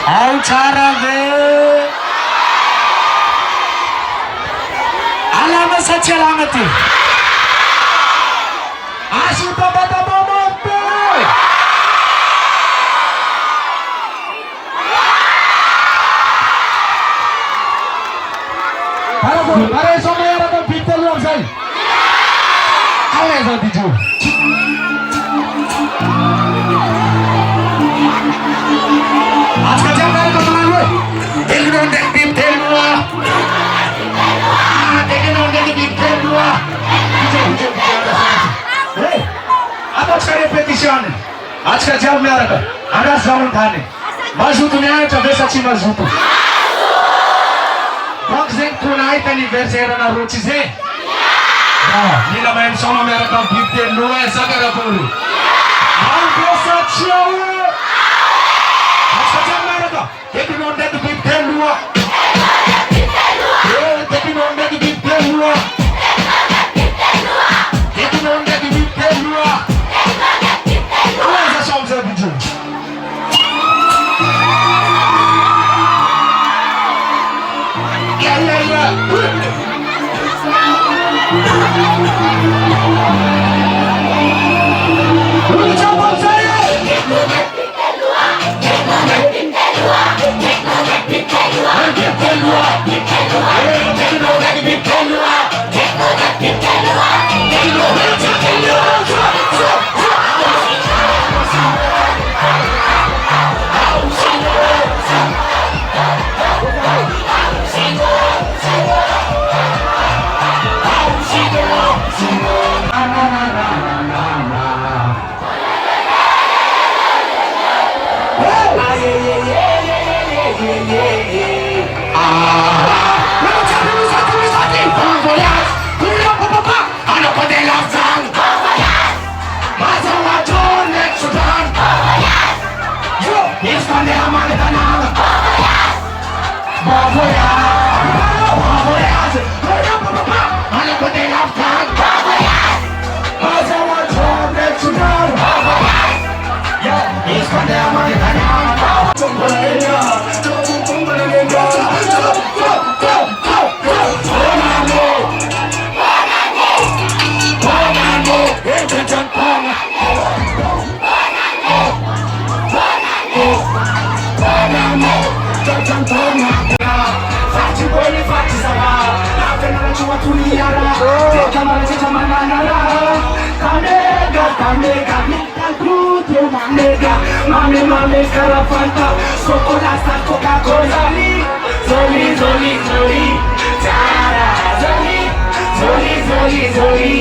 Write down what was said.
아우 잘하네. 알라마 사치 알라마티. 아시다 바다 바모떼. Para eso me era con Peter Lomsay. Ale eso dijo. आज का जब मेरे को सुना हुआ, देखने उन्हें Peter हुआ, देखने उन्हें Peter हुआ. अब आज का repetition, आज का जब मेरा का, आधा साउंड था ने, मज़बूत नहीं है तो वैसा चीज़ मज़बूत. Boxing tonight anniversaire na ruchi se. Nila main sono mera ka bipte nuwa esa kara puri. Al kosa chiawe. Acha jam mera ka. Teki non de bipte nuwa. Teki non de bipte nuwa. Teki non de bipte nuwa. Ala esa shamsa biju. Mame carafanta, chocolate, Coca-Cola, Zoli, Zoli, Zoli, Zara, Zoli, Zoli, Zoli, Zoli.